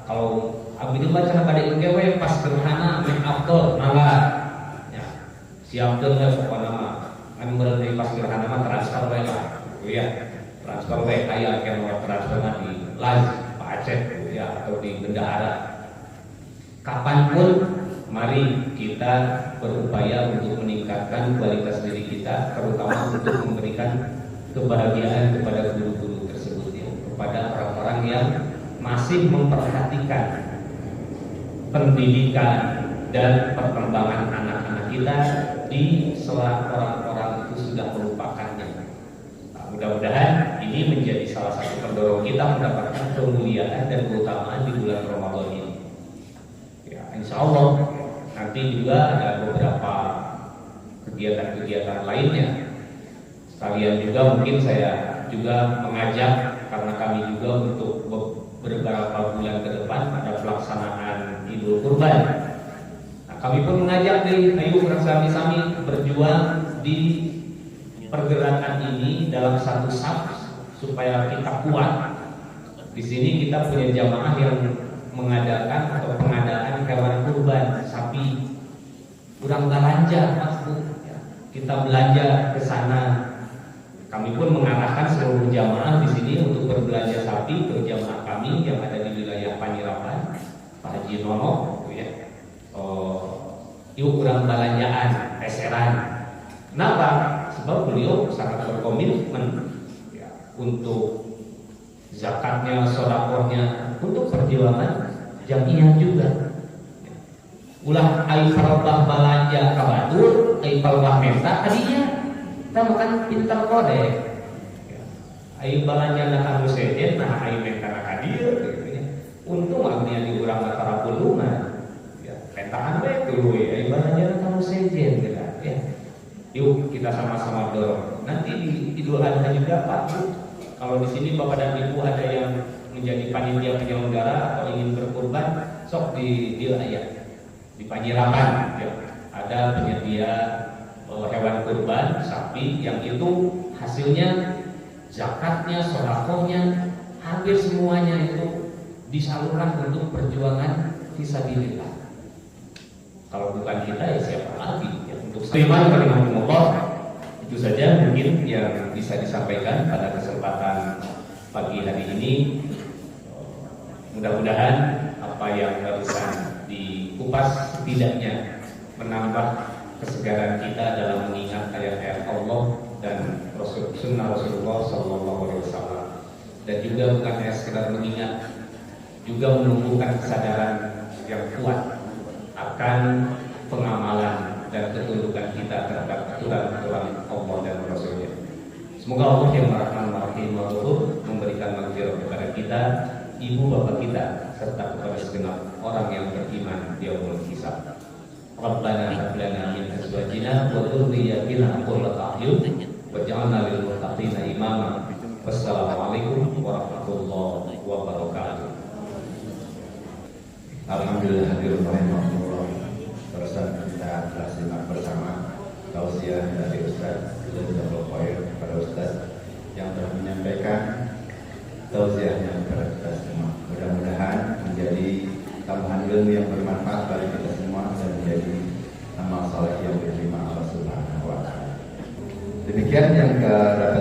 kalau abdi baca pada IGW pas gerhana make after malah ya, siap dengan pokoknya mah kan berarti pas gerhana mah transfer wae lah. Ya, transfer wae kayak mau transfer di Laj, Pak Aceh ya, atau di bendahara. Kapanpun mari kita berupaya untuk meningkatkan kualitas diri kita, terutama untuk memberikan kebahagiaan kepada guru-guru tersebut, ya, kepada orang-orang yang masih memperhatikan pendidikan dan perkembangan anak-anak kita di sela orang-orang itu sudah melupakannya. Nah, mudah-mudahan ini menjadi salah satu pendorong kita mendapatkan kemuliaan dan keutamaan di bulan Ramadan ini. Ya, insya Allah nanti juga ada beberapa kegiatan-kegiatan lainnya. Sekalian juga mungkin saya juga mengajak, karena kami juga untuk beberapa bulan ke depan ada pelaksanaan Idul Kurban. Nah, kami pun mengajak ayo bersama-sama berjuang di pergerakan ini dalam satu saf supaya kita kuat. Di sini kita punya jamaah yang mengadakan atau pengadaan hewan kurban sapi, kurang belanja Mas Bu. Ya, kita belanja ke sana. Kami pun mengarahkan seluruh jamaah di sini untuk berbelanja sapi ke jamaah kami yang ada di wilayah Panirapan, Pak Haji Nono, gitu ya. Yuk kurang belanjaan, eseran. Kenapa? Sebab beliau sangat berkomitmen ya, untuk zakatnya, sodakohnya, untuk perjuangan jamiah juga. Ulah ai farobah balanja kabatur, ai farobah menta hadiah. Kita makan pintar kode. Ai balanja na kamu sejen, nah ai menta na hadir gitu ya. Untung agnya di urang antara pulungan. Ya, pentaan bae tuh ai balanja na kamu sejen gitu ya. Yuk kita sama-sama dorong. Nanti di Idul Adha juga Pak. Kalau di sini Bapak dan Ibu ada yang menjadi panitia penyelenggara atau ingin berkurban, sok di wilayah di Panjirapan ya. Ada penyedia hewan kurban sapi yang itu hasilnya zakatnya, sedekahnya hampir semuanya itu disalurkan untuk perjuangan fisabilillah. Kalau bukan kita ya siapa lagi ya, untuk terima kalimahumullah. Itu saja mungkin yang bisa disampaikan pada kesempatan pagi hari ini. Mudah-mudahan apa yang barusan dikupas setidaknya menambah kesegaran kita dalam mengingat ayat-ayat Allah dan sunnah Rasulullah SAW. Dan juga bukan hanya sekedar mengingat, juga menumbuhkan kesadaran yang kuat akan pengamalan dan ketundukan kita terhadap aturan-aturan Allah dan Rasulnya. Semoga Allah yang Rahman-Rahim memberikan maghfirah kepada kita, ibu bapak kita, serta kepada segenap orang yang beriman di yaumul hisab. Rabbana hab lana min azwajina wa dhurriyyatina qurrata a'yun waj'alna lil muttaqina imama. Wassalamualaikum warahmatullahi wabarakatuh. Alhamdulillah rahimahullah. Barusan kita telah simak bersama tausiah dari Ustaz Jazakallahu khair kepada Ustaz yang telah menyampaikan tausiahnya kepada kita semua. Mudah-mudahan menjadi tambahan ilmu yang bermanfaat bagi kita semua dan menjadi amal saleh yang diterima Allah Subhanahu wa taala. Demikian yang dapat